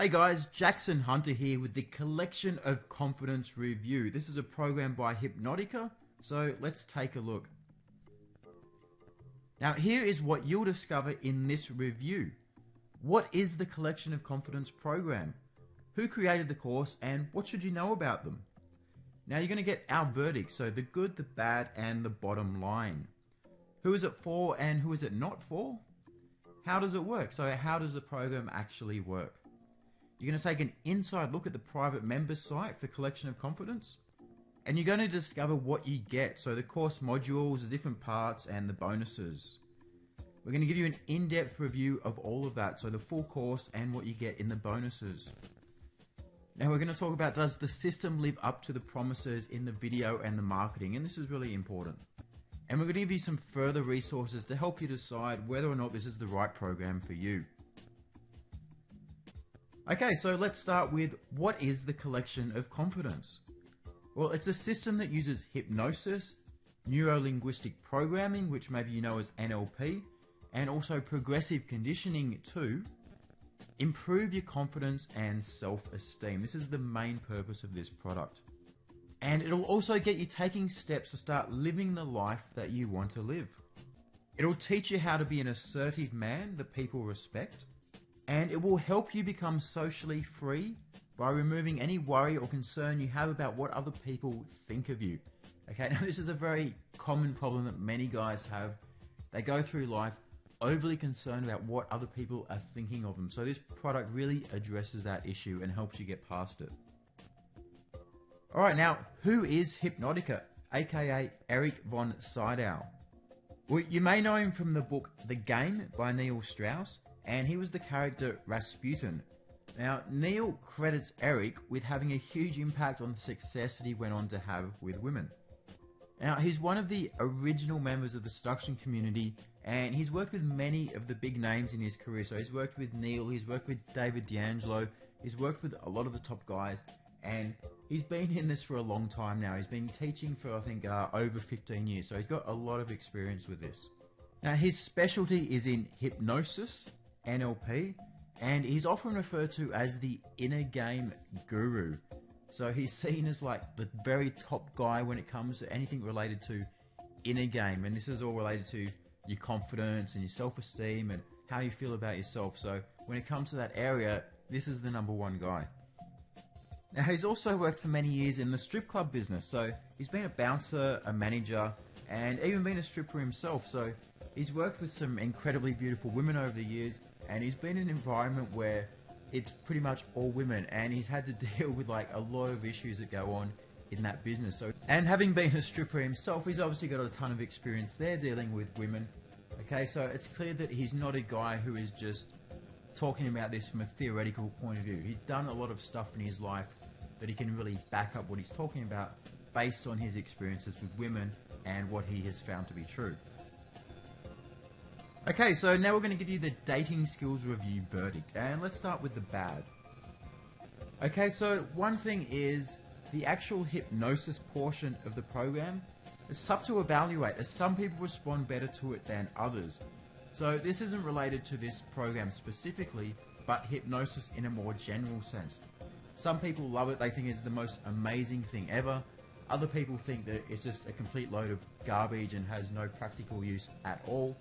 Hey guys, Jackson Hunter here with the Collection of Confidence Review. This is a program by Hypnotica, so let's take a look. Now here is what you'll discover in this review. What is the Collection of Confidence program? Who created the course and what should you know about them? Now you're going to get our verdict, so the good, the bad and the bottom line. Who is it for and who is it not for? How does it work? So how does the program actually work? You're going to take an inside look at the private members site for Collection of Confidence, and you're going to discover what you get, so the course modules, the different parts and the bonuses. We're going to give you an in-depth review of all of that, so the full course and what you get in the bonuses. Now we're going to talk about, does the system live up to the promises in the video and the marketing, and this is really important. And we're going to give you some further resources to help you decide whether or not this is the right program for you. Okay, so let's start with, what is the Collection of Confidence? Well, it's a system that uses hypnosis, neuro-linguistic programming, which maybe you know as NLP, and also progressive conditioning to improve your confidence and self-esteem. This is the main purpose of this product. And it'll also get you taking steps to start living the life that you want to live. It'll teach you how to be an assertive man that people respect. And it will help you become socially free by removing any worry or concern you have about what other people think of you. Okay, now this is a very common problem that many guys have. They go through life overly concerned about what other people are thinking of them. So this product really addresses that issue and helps you get past it. Alright, now who is Hypnotica, aka Eric von Sydow? Well, you may know him from the book The Game by Neil Strauss, and he was the character Rasputin. Now, Neil credits Eric with having a huge impact on the success that he went on to have with women. Now, he's one of the original members of the seduction community, and he's worked with many of the big names in his career. So he's worked with Neil, he's worked with David D'Angelo, he's worked with a lot of the top guys, and he's been in this for a long time now. He's been teaching for, I think, over 15 years, so he's got a lot of experience with this. Now, his specialty is in hypnosis, NLP, and he's often referred to as the inner game guru. So he's seen as like the very top guy when it comes to anything related to inner game, and this is all related to your confidence and your self-esteem and how you feel about yourself. So when it comes to that area, this is the #1 guy. Now he's also worked for many years in the strip club business, so he's been a bouncer, a manager, and even been a stripper himself. So he's worked with some incredibly beautiful women over the years, and he's been in an environment where it's pretty much all women, and he's had to deal with like a lot of issues that go on in that business. So, and having been a stripper himself, he's obviously got a ton of experience there dealing with women. Okay, so it's clear that he's not a guy who is just talking about this from a theoretical point of view. He's done a lot of stuff in his life that he can really back up what he's talking about based on his experiences with women and what he has found to be true. Okay, so now we're going to give you the dating skills review verdict, and let's start with the bad. Okay, so one thing is the actual hypnosis portion of the program is tough to evaluate, as some people respond better to it than others. So this isn't related to this program specifically, but hypnosis in a more general sense. Some people love it, they think it's the most amazing thing ever. Other people think that it's just a complete load of garbage and has no practical use at all.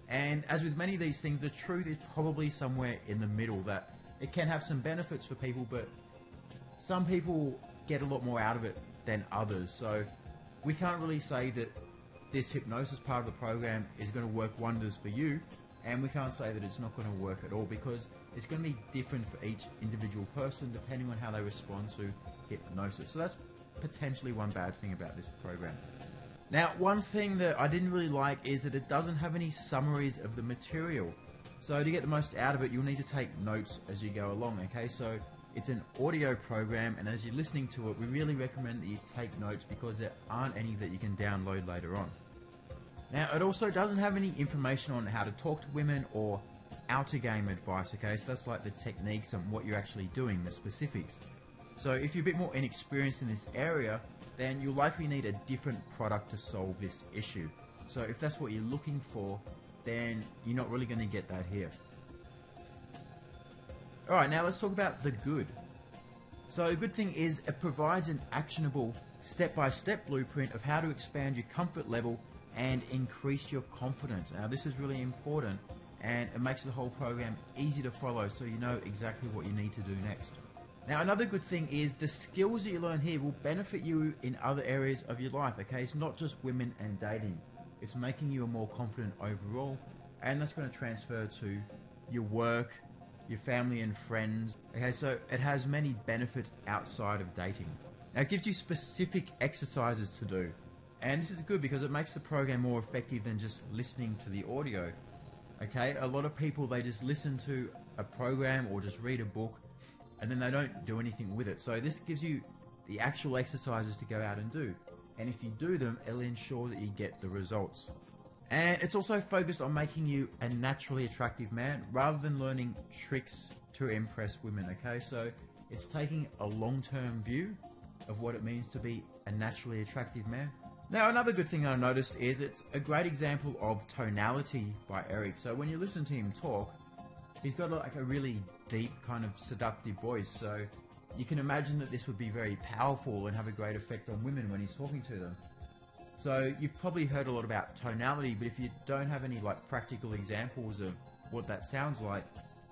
And as with many of these things, the truth is probably somewhere in the middle, that it can have some benefits for people, but some people get a lot more out of it than others. So we can't really say that this hypnosis part of the program is going to work wonders for you, and we can't say that it's not going to work at all, because it's going to be different for each individual person depending on how they respond to hypnosis. So that's potentially one bad thing about this program. Now, one thing that I didn't really like is that it doesn't have any summaries of the material. So to get the most out of it, you'll need to take notes as you go along, okay? So it's an audio program, and as you're listening to it, we really recommend that you take notes, because there aren't any that you can download later on. Now, it also doesn't have any information on how to talk to women or outer game advice, okay? So that's like the techniques and what you're actually doing, the specifics. So if you're a bit more inexperienced in this area, then you'll likely need a different product to solve this issue. So if that's what you're looking for, then you're not really going to get that here. Alright, now let's talk about the good. So a good thing is it provides an actionable step-by-step blueprint of how to expand your comfort level and increase your confidence. Now this is really important, and it makes the whole program easy to follow so you know exactly what you need to do next. Now another good thing is the skills that you learn here will benefit you in other areas of your life, okay? It's not just women and dating. It's making you a more confident overall, and that's going to transfer to your work, your family and friends. Okay, so it has many benefits outside of dating. Now it gives you specific exercises to do, and this is good because it makes the program more effective than just listening to the audio. Okay, a lot of people, they just listen to a program or just read a book and then they don't do anything with it. So this gives you the actual exercises to go out and do, and if you do them, it'll ensure that you get the results. And it's also focused on making you a naturally attractive man rather than learning tricks to impress women, okay? So it's taking a long-term view of what it means to be a naturally attractive man. Now another good thing I noticed is it's a great example of tonality by Eric. So when you listen to him talk, he's got like a really deep kind of seductive voice, so you can imagine that this would be very powerful and have a great effect on women when he's talking to them. So you've probably heard a lot about tonality, but if you don't have any like practical examples of what that sounds like,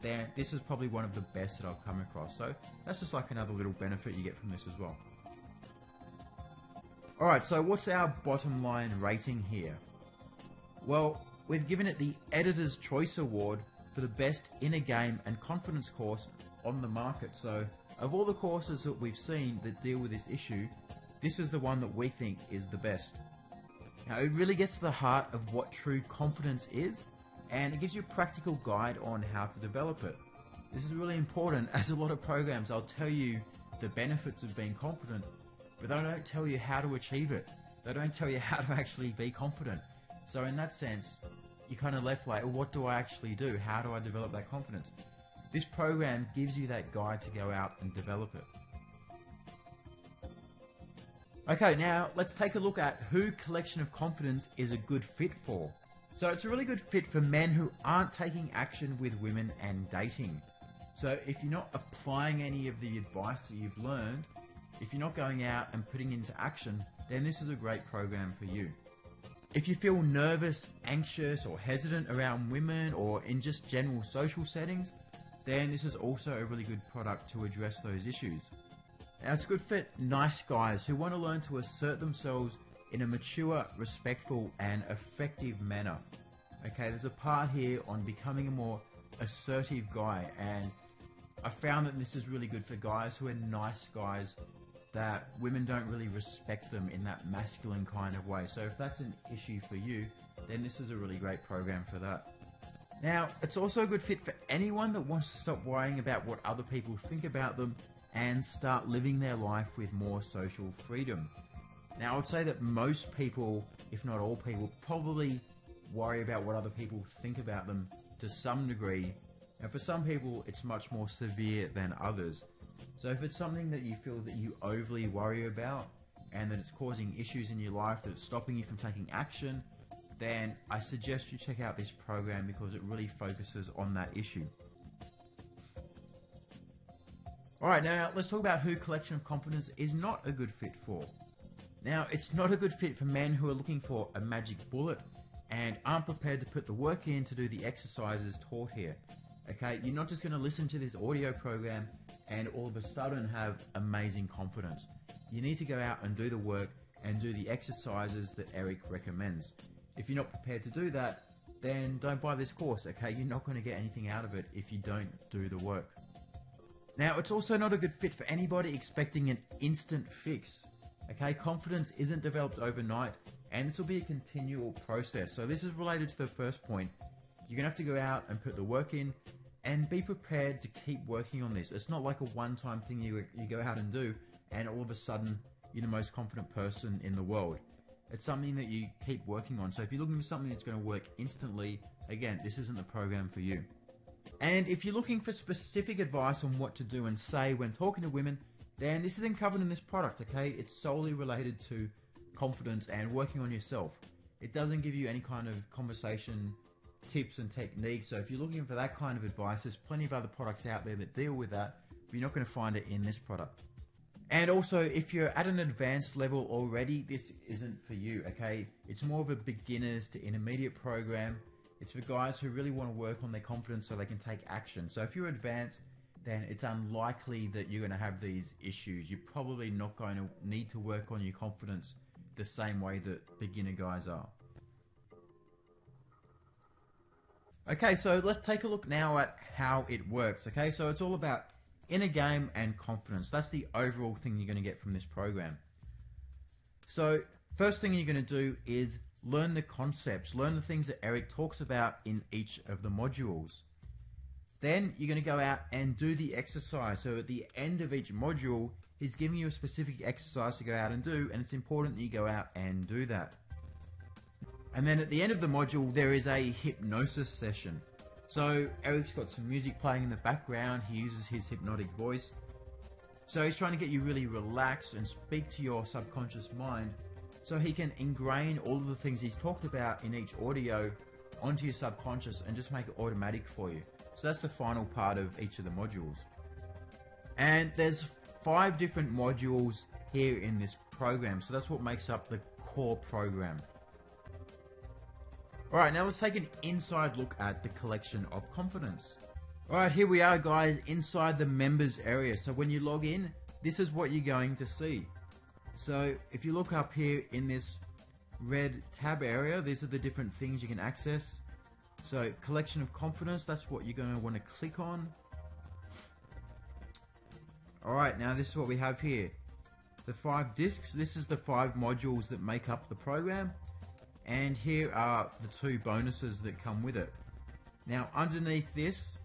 then this is probably one of the best that I've come across. So that's just like another little benefit you get from this as well. Alright, so what's our bottom line rating here? Well, we've given it the Editor's Choice Award for the best inner game and confidence course on the market. So of all the courses that we've seen that deal with this issue, this is the one that we think is the best. Now it really gets to the heart of what true confidence is, and it gives you a practical guide on how to develop it. This is really important, as a lot of programs, I'll tell you the benefits of being confident, but they don't tell you how to achieve it. They don't tell you how to actually be confident. So in that sense, you're kind of left like, well, what do I actually do? How do I develop that confidence? This program gives you that guide to go out and develop it. Okay, now let's take a look at who Collection of Confidence is a good fit for. So it's a really good fit for men who aren't taking action with women and dating. So if you're not applying any of the advice that you've learned, if you're not going out and putting into action, then this is a great program for you. If you feel nervous, anxious or hesitant around women or in just general social settings, then this is also a really good product to address those issues. Now it's good for nice guys who want to learn to assert themselves in a mature, respectful and effective manner. Okay, there's a part here on becoming a more assertive guy, and I found that this is really good for guys who are nice guys that women don't really respect them in that masculine kind of way. So if that's an issue for you, then this is a really great program for that. Now, it's also a good fit for anyone that wants to stop worrying about what other people think about them and start living their life with more social freedom. Now, I would say that most people, if not all people, probably worry about what other people think about them to some degree. And for some people, it's much more severe than others. So if it's something that you feel that you overly worry about and that it's causing issues in your life, that it's stopping you from taking action, then I suggest you check out this program because it really focuses on that issue. Alright, now let's talk about who Collection of Confidence is not a good fit for. Now, it's not a good fit for men who are looking for a magic bullet and aren't prepared to put the work in to do the exercises taught here. Okay, you're not just going to listen to this audio program and all of a sudden have amazing confidence. You need to go out and do the work and do the exercises that Eric recommends. If you're not prepared to do that, then don't buy this course, okay? You're not going to get anything out of it if you don't do the work. Now, it's also not a good fit for anybody expecting an instant fix. Okay, confidence isn't developed overnight, and this will be a continual process. So this is related to the first point. You're going to have to go out and put the work in and be prepared to keep working on this. It's not like a one-time thing you go out and do and all of a sudden you're the most confident person in the world. It's something that you keep working on. So if you're looking for something that's going to work instantly, again, this isn't the program for you. And if you're looking for specific advice on what to do and say when talking to women, then this isn't covered in this product, okay? It's solely related to confidence and working on yourself. It doesn't give you any kind of conversation tips and techniques. So if you're looking for that kind of advice, there's plenty of other products out there that deal with that, but you're not going to find it in this product. And also, if you're at an advanced level already, this isn't for you, okay? It's more of a beginners to intermediate program. It's for guys who really want to work on their confidence so they can take action. So if you're advanced, then it's unlikely that you're going to have these issues. You're probably not going to need to work on your confidence the same way that beginner guys are. Okay, so let's take a look now at how it works, okay? So it's all about inner game and confidence. That's the overall thing you're going to get from this program. So first thing you're going to do is learn the concepts, learn the things that Eric talks about in each of the modules. Then you're going to go out and do the exercise. So at the end of each module, he's giving you a specific exercise to go out and do, and it's important that you go out and do that. And then at the end of the module, there is a hypnosis session. So Eric's got some music playing in the background. He uses his hypnotic voice. So he's trying to get you really relaxed and speak to your subconscious mind so he can ingrain all of the things he's talked about in each audio onto your subconscious and just make it automatic for you. So that's the final part of each of the modules. And there's 5 different modules here in this program. So that's what makes up the core program. Alright, now let's take an inside look at the collection of confidence. Alright, here we are guys inside the members area. So when you log in, this is what you're going to see. So if you look up here in this red tab area, these are the different things you can access. So collection of confidence, that's what you're going to want to click on. Alright, now this is what we have here. The 5 discs, this is the 5 modules that make up the program. And here are the 2 bonuses that come with it. Now underneath this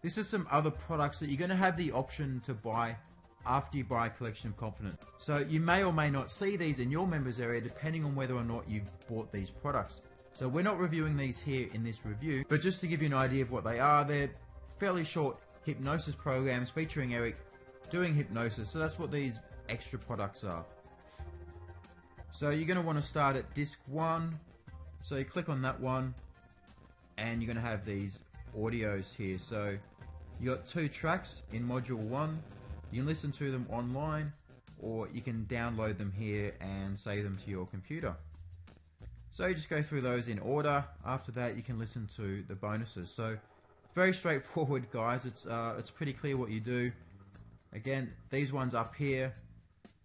is some other products that you're going to have the option to buy after you buy a collection of confidence. So you may or may not see these in your members area depending on whether or not you've bought these products. So we're not reviewing these here in this review, but just to give you an idea of what they are, they're fairly short hypnosis programs featuring Eric doing hypnosis. So that's what these extra products are. So you're going to want to start at disc 1. So you click on that one and you're going to have these audios here. So you got 2 tracks in module 1. You can listen to them online or you can download them here and save them to your computer. So you just go through those in order. After that you can listen to the bonuses. So very straightforward guys. It's pretty clear what you do. Again, these ones up here,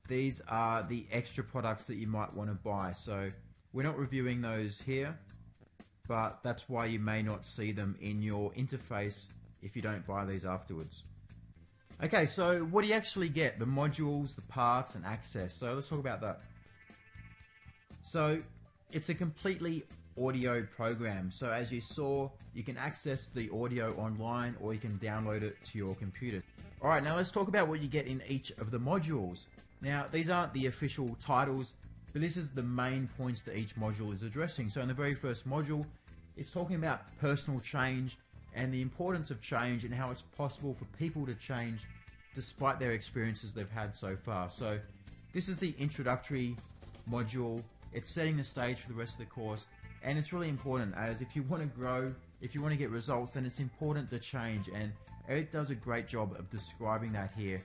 these are the extra products that you might want to buy. So we're not reviewing those here, but that's why you may not see them in your interface if you don't buy these afterwards. Okay, so what do you actually get? The modules, the parts, and access. So let's talk about that. So it's a completely audio program. So as you saw, you can access the audio online or you can download it to your computer. Alright, now let's talk about what you get in each of the modules. Now, these aren't the official titles, but this is the main points that each module is addressing. So in the very first module, it's talking about personal change and the importance of change and how it's possible for people to change despite their experiences they've had so far. So this is the introductory module. It's setting the stage for the rest of the course, and it's really important as if you want to grow, if you want to get results, then it's important to change, and Eric does a great job of describing that here.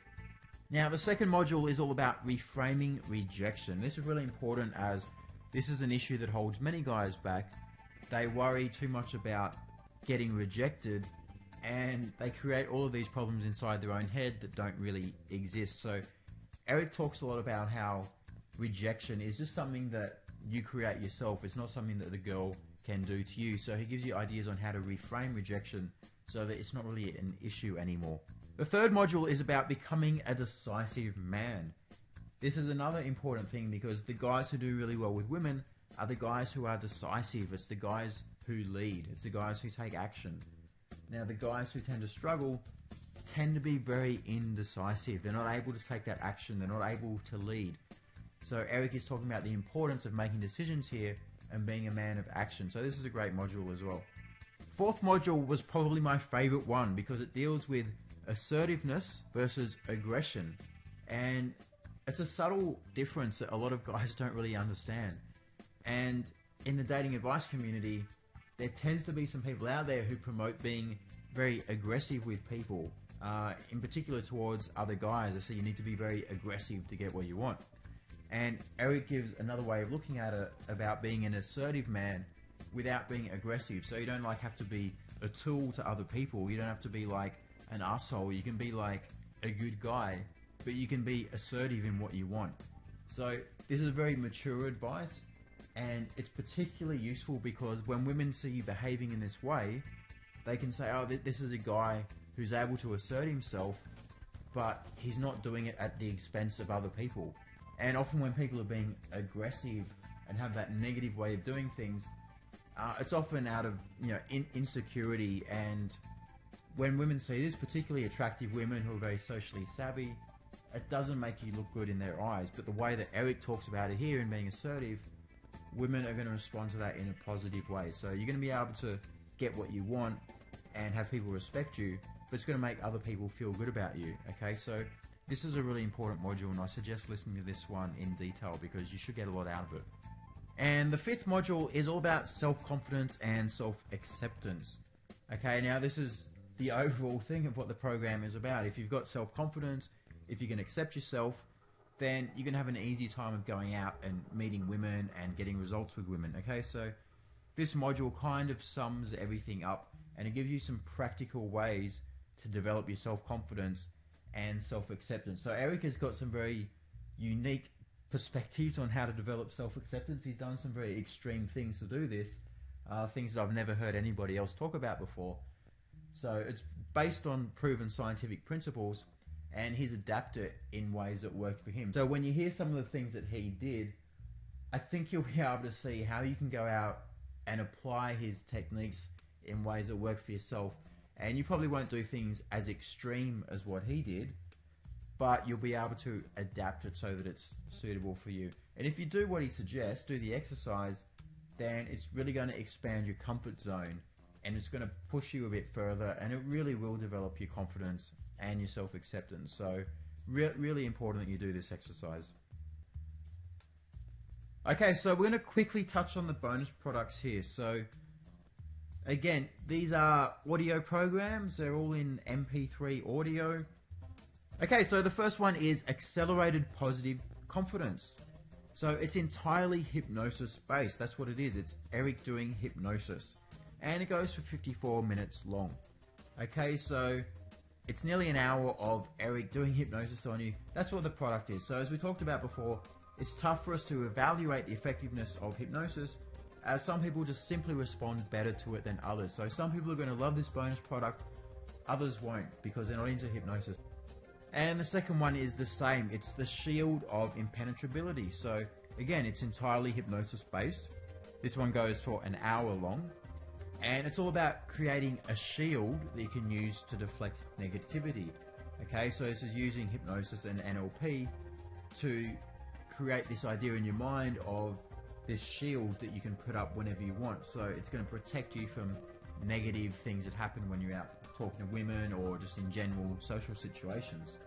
Now, the second module is all about reframing rejection. This is really important as this is an issue that holds many guys back. They worry too much about getting rejected and they create all of these problems inside their own head that don't really exist. So Eric talks a lot about how rejection is just something that you create yourself. It's not something that the girl can do to you. So he gives you ideas on how to reframe rejection so that it's not really an issue anymore. The third module is about becoming a decisive man. This is another important thing because the guys who do really well with women are the guys who are decisive. It's the guys who lead. It's the guys who take action. Now, the guys who tend to struggle tend to be very indecisive. They're not able to take that action. They're not able to lead. So Eric is talking about the importance of making decisions here and being a man of action. So this is a great module as well. Fourth module was probably my favorite one because it deals with assertiveness versus aggression, and it's a subtle difference that a lot of guys don't really understand. And in the dating advice community, there tends to be some people out there who promote being very aggressive with people, in particular towards other guys. They say you need to be very aggressive to get what you want. And Eric gives another way of looking at it about being an assertive man without being aggressive. So you don't like have to be a tool to other people. You don't have to be like an asshole. You can be like a good guy, but you can be assertive in what you want. So this is very mature advice, and it's particularly useful because when women see you behaving in this way, they can say, oh, this is a guy who's able to assert himself, but he's not doing it at the expense of other people. And often when people are being aggressive and have that negative way of doing things, it's often out of insecurity. And when women see this, particularly attractive women who are very socially savvy, it doesn't make you look good in their eyes. But the way that Eric talks about it here in being assertive, women are going to respond to that in a positive way. So you're going to be able to get what you want and have people respect you, but it's going to make other people feel good about you. Okay, so this is a really important module, and I suggest listening to this one in detail because you should get a lot out of it. And the fifth module is all about self-confidence and self-acceptance. Okay, now this is the overall thing of what the program is about. If you've got self-confidence, if you can accept yourself, then you're going to have an easy time of going out and meeting women and getting results with women. Okay, so this module kind of sums everything up, and it gives you some practical ways to develop your self-confidence and self-acceptance. So Eric has got some very unique perspectives on how to develop self-acceptance. He's done some very extreme things to do this, things that I've never heard anybody else talk about before. So it's based on proven scientific principles, and he's adapted it in ways that worked for him. So when you hear some of the things that he did, I think you'll be able to see how you can go out and apply his techniques in ways that work for yourself. And you probably won't do things as extreme as what he did, but you'll be able to adapt it so that it's suitable for you. And if you do what he suggests, do the exercise, then it's really going to expand your comfort zone, and it's going to push you a bit further, and it really will develop your confidence and your self-acceptance. So really important that you do this exercise. Okay, so we're going to quickly touch on the bonus products here. So again, these are audio programs. They're all in MP3 audio. Okay, so the first one is Accelerated Positive Confidence. So it's entirely hypnosis based. That's what it is. It's Eric doing hypnosis. And it goes for 54 minutes long. Okay, so it's nearly an hour of Eric doing hypnosis on you. That's what the product is. So as we talked about before, it's tough for us to evaluate the effectiveness of hypnosis, as some people just simply respond better to it than others. So some people are going to love this bonus product, others won't because they're not into hypnosis. And the second one is the same. It's the Shield of Impenetrability. So again, it's entirely hypnosis based. This one goes for an hour long. And it's all about creating a shield that you can use to deflect negativity. Okay, so this is using hypnosis and NLP to create this idea in your mind of this shield that you can put up whenever you want. So it's going to protect you from negative things that happen when you're out talking to women or just in general social situations.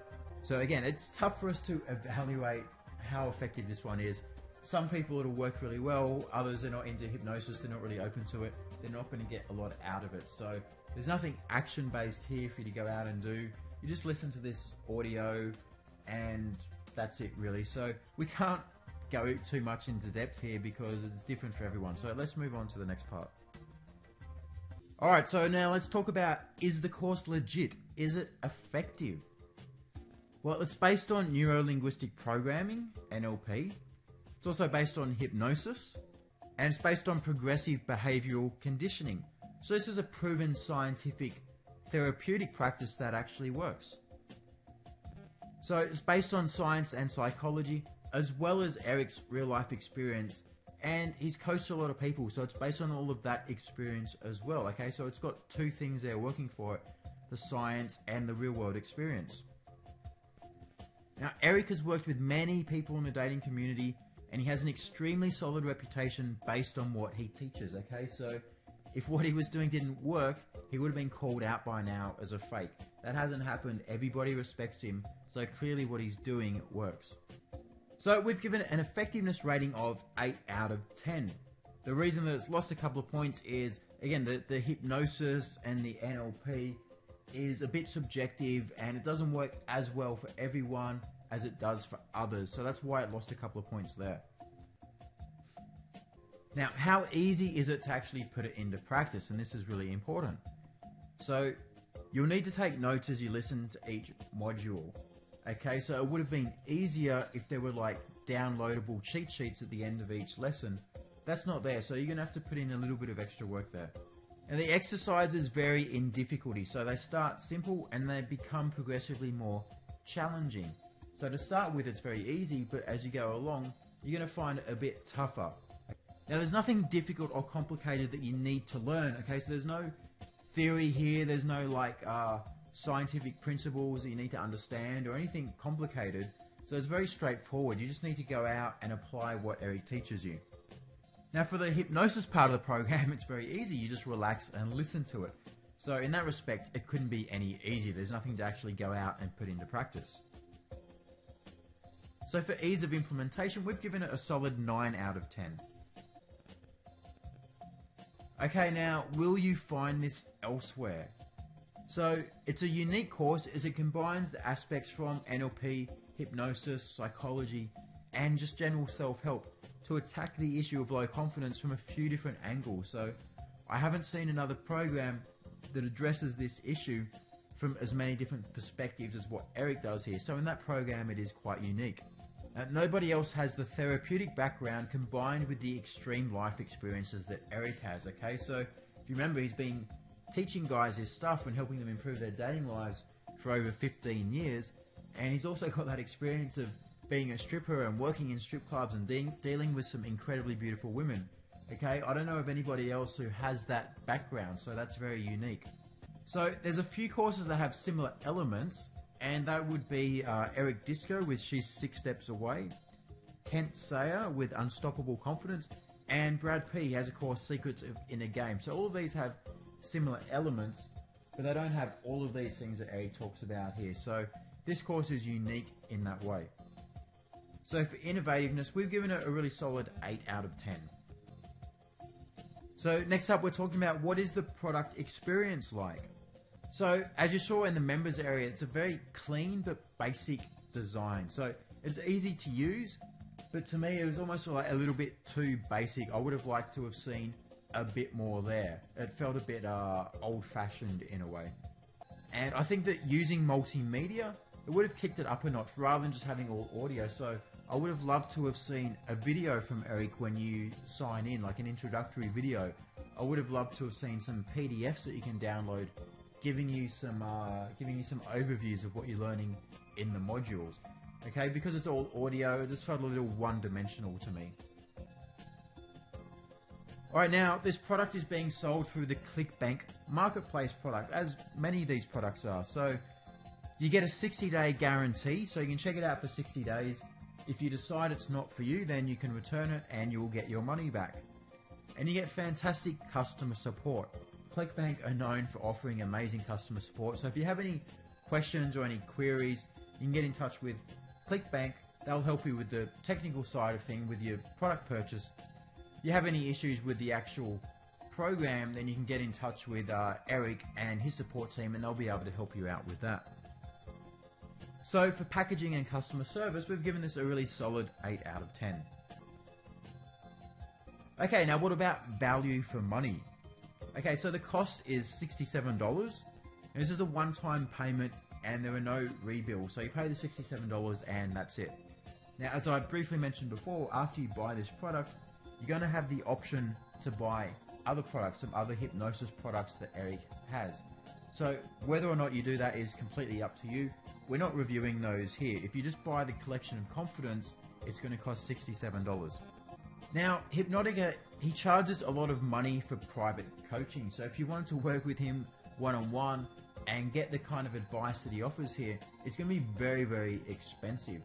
So again, it's tough for us to evaluate how effective this one is. Some people it'll work really well, others are not into hypnosis, they're not really open to it, they're not going to get a lot out of it. So there's nothing action based here for you to go out and do. You just listen to this audio and that's it really. So we can't go too much into depth here because it's different for everyone. So let's move on to the next part. Alright, so now let's talk about, is the course legit? Is it effective? Well, it's based on neuro-linguistic programming, NLP. It's also based on hypnosis, and it's based on progressive behavioral conditioning. So this is a proven scientific therapeutic practice that actually works. So it's based on science and psychology, as well as Eric's real life experience, and he's coached a lot of people, so it's based on all of that experience as well. Okay, so it's got two things there working for it, the science and the real world experience. Now, Eric has worked with many people in the dating community, and he has an extremely solid reputation based on what he teaches. Okay, so if what he was doing didn't work, he would have been called out by now as a fake. That hasn't happened. Everybody respects him, so clearly what he's doing works. So we've given it an effectiveness rating of 8 out of 10. The reason that it's lost a couple of points is again, the hypnosis and the NLP is a bit subjective, and it doesn't work as well for everyone as it does for others. So that's why it lost a couple of points there. Now, how easy is it to actually put it into practice? And this is really important. So you'll need to take notes as you listen to each module. Okay, so it would have been easier if there were like downloadable cheat sheets at the end of each lesson. That's not there, so you're going to have to put in a little bit of extra work there. And the exercises vary in difficulty, so they start simple and they become progressively more challenging. So to start with, it's very easy, but as you go along, you're going to find it a bit tougher. Now, there's nothing difficult or complicated that you need to learn, okay? So there's no theory here, there's no like scientific principles that you need to understand or anything complicated. So it's very straightforward. You just need to go out and apply what Eric teaches you. Now, for the hypnosis part of the program, it's very easy. You just relax and listen to it. So in that respect, it couldn't be any easier. There's nothing to actually go out and put into practice. So for ease of implementation, we've given it a solid 9 out of 10. Okay, now, will you find this elsewhere? So it's a unique course as it combines the aspects from NLP, hypnosis, psychology, and just general self-help to attack the issue of low confidence from a few different angles. So I haven't seen another program that addresses this issue from as many different perspectives as what Eric does here. So in that program, it is quite unique. Nobody else has the therapeutic background combined with the extreme life experiences that Eric has, okay? So if you remember, he's been teaching guys his stuff and helping them improve their dating lives for over 15 years. And he's also got that experience of being a stripper and working in strip clubs and dealing with some incredibly beautiful women. Okay, I don't know of anybody else who has that background, so that's very unique. So there's a few courses that have similar elements, and that would be Eric Disco with She's 6 Steps Away, Kent Sayer with Unstoppable Confidence, and Brad P has a course, Secrets of Inner Game. So all of these have similar elements, but they don't have all of these things that Eric talks about here. So this course is unique in that way. So for innovativeness, we've given it a really solid 8 out of 10. So next up, we're talking about what is the product experience like. So as you saw in the members area, it's a very clean but basic design. So it's easy to use, but to me, it was almost like a little bit too basic. I would have liked to have seen a bit more there. It felt a bit old-fashioned in a way. And I think that using multimedia, it would have kicked it up a notch rather than just having all audio. So I would have loved to have seen a video from Eric when you sign in, like an introductory video. I would have loved to have seen some PDFs that you can download, giving you some overviews of what you're learning in the modules. Okay, because it's all audio, it just felt a little one-dimensional to me. Alright, now this product is being sold through the ClickBank marketplace product, as many of these products are. So you get a 60-day guarantee, so you can check it out for 60 days. If you decide it's not for you, then you can return it and you'll get your money back. And you get fantastic customer support. ClickBank are known for offering amazing customer support. So if you have any questions or any queries, you can get in touch with ClickBank. They'll help you with the technical side of things with your product purchase. If you have any issues with the actual program, then you can get in touch with Eric and his support team, and they'll be able to help you out with that. So for packaging and customer service, we've given this a really solid 8 out of 10. Okay, now what about value for money? Okay, so the cost is $67. And this is a one-time payment and there are no rebills. So you pay the $67 and that's it. Now, as I briefly mentioned before, after you buy this product, you're going to have the option to buy other products, some other hypnosis products that Eric has. So whether or not you do that is completely up to you. We're not reviewing those here. If you just buy the collection of confidence, it's going to cost $67. Now, Hypnotica, he charges a lot of money for private coaching. So if you wanted to work with him one-on-one and get the kind of advice that he offers here, it's going to be very, very expensive.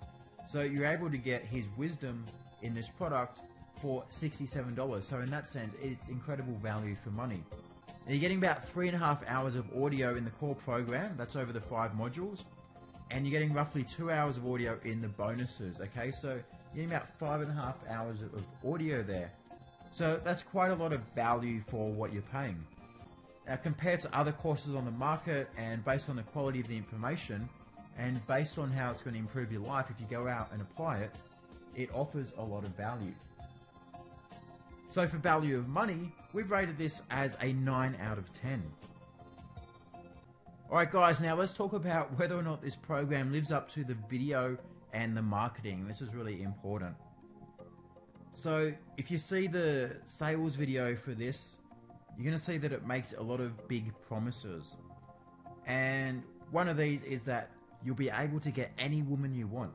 So you're able to get his wisdom in this product for $67. So in that sense, it's incredible value for money. Now you're getting about 3.5 hours of audio in the core program. That's over the 5 modules. And you're getting roughly 2 hours of audio in the bonuses. Okay, so you're getting about 5.5 hours of audio there. So that's quite a lot of value for what you're paying. Now, compared to other courses on the market, and based on the quality of the information, and based on how it's going to improve your life if you go out and apply it, it offers a lot of value. So for value of money, we've rated this as a 9 out of 10. Alright guys, now let's talk about whether or not this program lives up to the video and the marketing. This is really important. So if you see the sales video for this, you're going to see that it makes a lot of big promises. And one of these is that you'll be able to get any woman you want.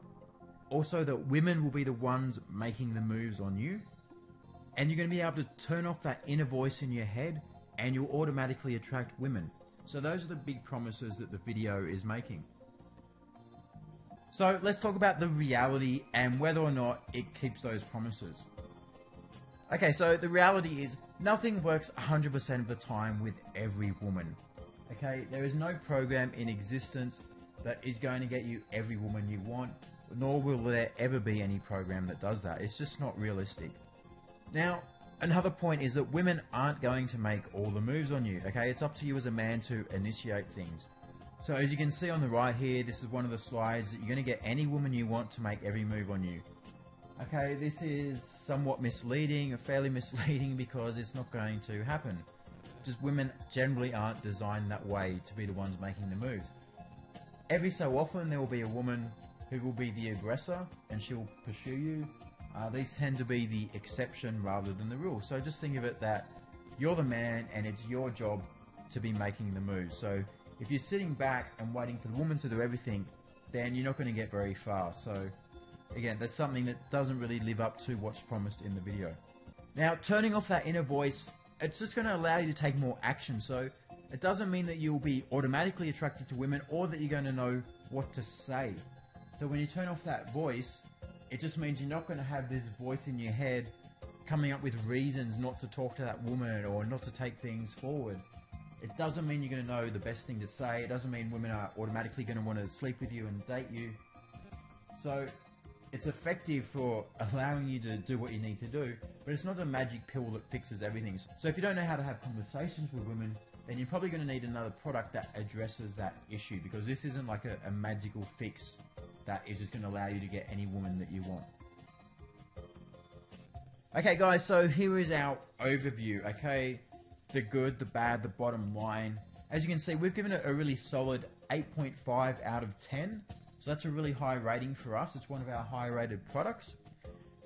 Also that women will be the ones making the moves on you. And you're going to be able to turn off that inner voice in your head and you'll automatically attract women. So those are the big promises that the video is making. So let's talk about the reality and whether or not it keeps those promises. Okay, so the reality is nothing works 100% of the time with every woman. Okay, there is no program in existence that is going to get you every woman you want, nor will there ever be any program that does that. It's just not realistic. Now, another point is that women aren't going to make all the moves on you, okay? It's up to you as a man to initiate things. So as you can see on the right here, this is one of the slides that you're going to get any woman you want to make every move on you. Okay, this is somewhat misleading, fairly misleading, because it's not going to happen. Just women generally aren't designed that way to be the ones making the moves. Every so often there will be a woman who will be the aggressor and she'll pursue you. These tend to be the exception rather than the rule. So just think of it that you're the man and it's your job to be making the moves. So if you're sitting back and waiting for the woman to do everything, then you're not going to get very far. So again, that's something that doesn't really live up to what's promised in the video. Now, turning off that inner voice, it's just going to allow you to take more action. So it doesn't mean that you'll be automatically attracted to women or that you're going to know what to say. So when you turn off that voice, it just means you're not going to have this voice in your head coming up with reasons not to talk to that woman or not to take things forward. It doesn't mean you're going to know the best thing to say. It doesn't mean women are automatically going to want to sleep with you and date you. So it's effective for allowing you to do what you need to do, but it's not a magic pill that fixes everything. So if you don't know how to have conversations with women, then you're probably going to need another product that addresses that issue, because this isn't like a magical fix that is just going to allow you to get any woman that you want. Okay guys, so here is our overview, okay? The good, the bad, the bottom line. As you can see, we've given it a really solid 8.5 out of 10. So that's a really high rating for us. It's one of our high rated products.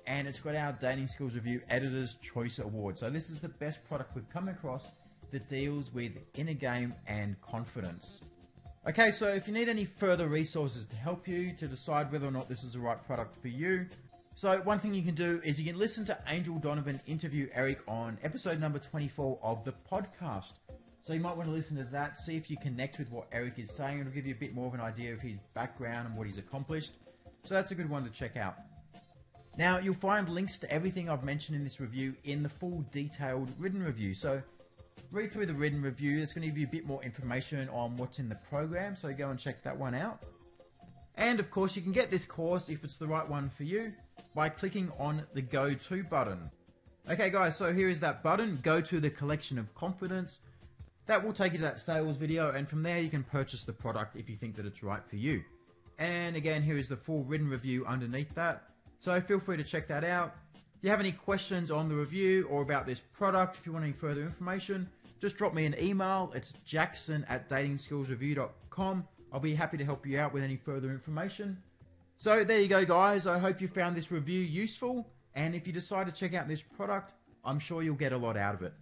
And it's got our Dating Skills Review Editor's Choice Award. So this is the best product we've come across that deals with inner game and confidence. Okay, so if you need any further resources to help you to decide whether or not this is the right product for you, so one thing you can do is you can listen to Angel Donovan interview Eric on episode number 24 of the podcast. So you might want to listen to that, see if you connect with what Eric is saying. It'll give you a bit more of an idea of his background and what he's accomplished. So that's a good one to check out. Now, you'll find links to everything I've mentioned in this review in the full detailed written review. So read through the written review. It's going to give you a bit more information on what's in the program. So go and check that one out. And of course, you can get this course, if it's the right one for you, by clicking on the Go To button. Okay guys, so here is that button, Go To the Collection of Confidence. That will take you to that sales video, and from there you can purchase the product if you think that it's right for you. And again, here is the full written review underneath that. So feel free to check that out. If you have any questions on the review or about this product, if you want any further information, just drop me an email. It's jackson@datingskillsreview.com. I'll be happy to help you out with any further information. So there you go guys, I hope you found this review useful, and if you decide to check out this product, I'm sure you'll get a lot out of it.